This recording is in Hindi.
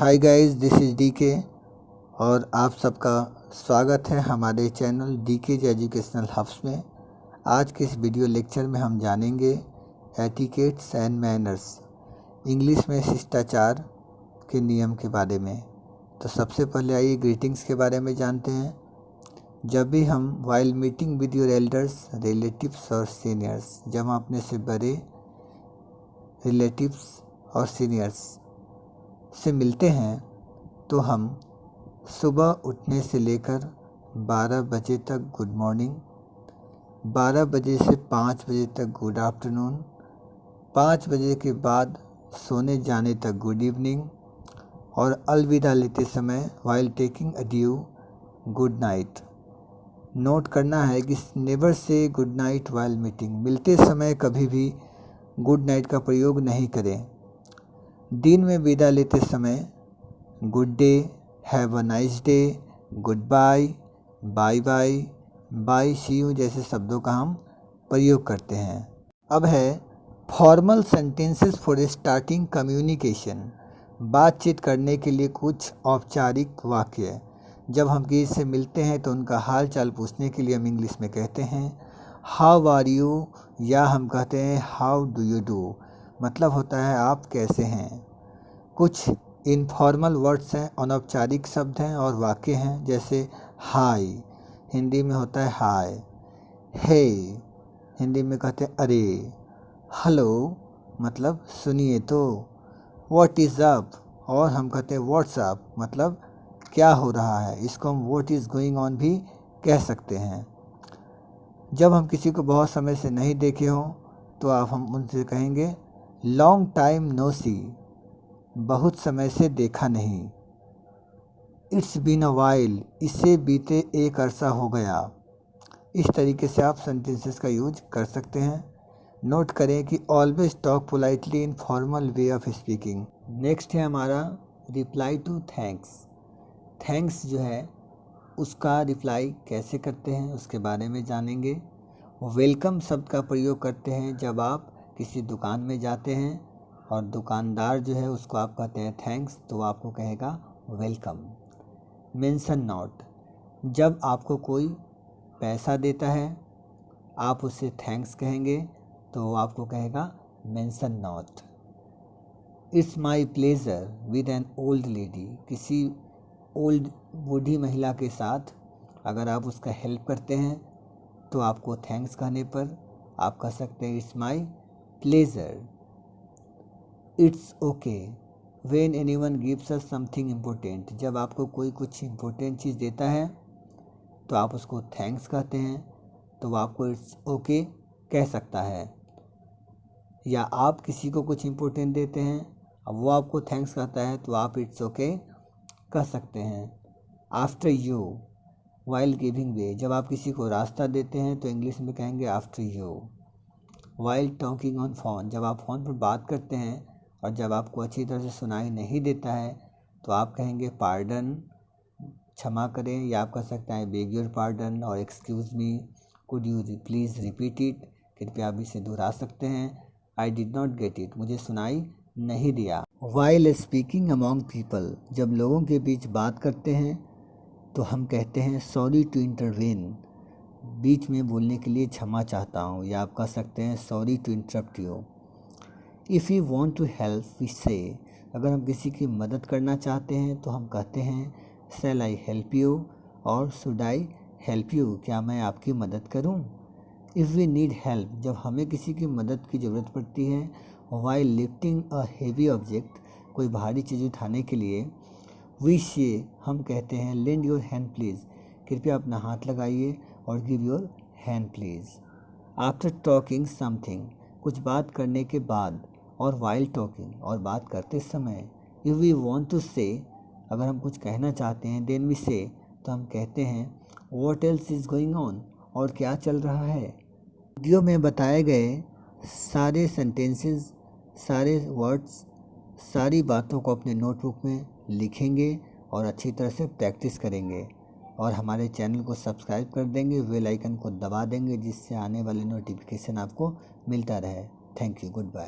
Hi guys, this is DK और आप सबका स्वागत है हमारे चैनल डीके एजुकेशनल हब्स में। आज के इस वीडियो लेक्चर में हम जानेंगे एटिकेट्स एंड मैनर्स, इंग्लिश में शिष्टाचार के नियम के बारे में। तो सबसे पहले आइए ग्रीटिंग्स के बारे में जानते हैं। जब भी हम while meeting with your elders, relatives और सीनियर्स, जब हम अपने से बड़े रिलेटिव्स और सीनियर्स से मिलते हैं तो हम सुबह उठने से लेकर 12 बजे तक गुड मॉर्निंग, 12 बजे से 5 बजे तक गुड आफ्टरनून, 5 बजे के बाद सोने जाने तक गुड इवनिंग और अलविदा लेते समय while taking adieu good night. Note करना है कि never say good night while meeting, मिलते समय कभी भी गुड नाइट का प्रयोग नहीं करें। दिन में विदा लेते समय good day, have a nice day, goodbye, bye bye, bye, see you जैसे शब्दों का हम प्रयोग करते हैं। अब है formal sentences for starting communication, बातचीत करने के लिए कुछ औपचारिक वाक्य। जब हम किसी से मिलते हैं तो उनका हाल चाल पूछने के लिए हम इंग्लिश में कहते हैं हाउ आर यू, या हम कहते हैं हाउ डू यू डू, मतलब होता है आप कैसे हैं। कुछ इनफॉर्मल वर्ड्स हैं, अनौपचारिक शब्द हैं और वाक्य हैं, जैसे हाय, हिंदी में होता है हाय, हे, हिंदी में कहते हैं अरे, हेलो, मतलब सुनिए तो, व्हाट इज़ अप, और हम कहते हैं व्हाट्स अप, मतलब क्या हो रहा है। इसको हम व्हाट इज़ गोइंग ऑन भी कह सकते हैं। जब हम किसी को बहुत समय से नहीं देखे हों तो हम उनसे कहेंगे लॉन्ग टाइम नो सी, बहुत समय से देखा नहीं। इट्स बीन अ वाइल, इसे बीते एक अरसा हो गया। इस तरीके से आप सेंटेंसेस का यूज कर सकते हैं। नोट करें कि always talk politely in formal way of speaking. Next है हमारा रिप्लाई टू थैंक्स। थैंक्स जो है उसका रिप्लाई कैसे करते हैं उसके बारे में जानेंगे। वेलकम शब्द का प्रयोग करते हैं जब आप किसी दुकान में जाते हैं और दुकानदार जो है उसको आप कहते हैं थैंक्स, तो आपको कहेगा वेलकम। मेंशन नॉट, जब आपको कोई पैसा देता है आप उसे थैंक्स कहेंगे तो वो आपको कहेगा mention not. It's my pleasure with an old lady, किसी ओल्ड बूढ़ी महिला के साथ अगर आप उसका हेल्प करते हैं तो आपको थैंक्स कहने पर आप कह सकते हैं it's my pleasure. It's okay when anyone gives us something important, जब आपको कोई कुछ इम्पोर्टेंट चीज़ देता है तो आप उसको थैंक्स कहते हैं तो वो आपको इट्स ओके कह सकता है। या आप किसी को कुछ इम्पोर्टेंट देते हैं, अब वो आपको थैंक्स कहता है तो आप इट्स ओके कह सकते हैं। आफ्टर यू वाइल गिविंग वे, जब आप किसी को रास्ता देते हैं तो इंग्लिश में कहेंगे after you. While talking on phone, जब आप फ़ोन पर बात करते हैं और जब आपको अच्छी तरह से सुनाई नहीं देता है तो आप कहेंगे पार्डन, क्षमा करें, या आप कह सकते हैं बेग योर पार्डन और excuse me, could you please repeat it, कृपया आप इसे दोहरा सकते हैं। I did not get it, मुझे सुनाई नहीं दिया। वाइल स्पीकिंग अमॉन्ग पीपल, जब लोगों के बीच बात करते हैं तो हम कहते हैं सॉरी टू इंटरवेन, बीच में बोलने के लिए क्षमा चाहता हूँ, या आप कह सकते हैं sorry to interrupt you. If you want to help we say, अगर हम किसी की मदद करना चाहते हैं तो हम कहते हैं शैल आई हेल्प यू और शुड आई हेल्प यू, क्या मैं आपकी मदद करूं। इफ़ वी नीड हेल्प, जब हमें किसी की मदद की ज़रूरत पड़ती है while lifting a heavy object, कोई भारी चीज़ उठाने के लिए, वी से हम कहते हैं लेंड योर हैंड प्लीज़, कृपया अपना हाथ लगाइए, और give your hand please. After talking something, कुछ बात करने के बाद, और वाइल टॉकिंग, और बात करते समय। इफ़ वी वांट टू से, अगर हम कुछ कहना चाहते हैं देन वी से, तो हम कहते हैं what else is going on, और क्या चल रहा है। वीडियो में बताए गए सारे सेंटेंसेस, सारे वर्ड्स, सारी बातों को अपने नोटबुक में लिखेंगे और अच्छी तरह से प्रैक्टिस करेंगे, और हमारे चैनल को सब्सक्राइब कर देंगे, बेल आइकन को दबा देंगे, जिससे आने वाले नोटिफिकेशन आपको मिलता रहे। Thank you, good bye.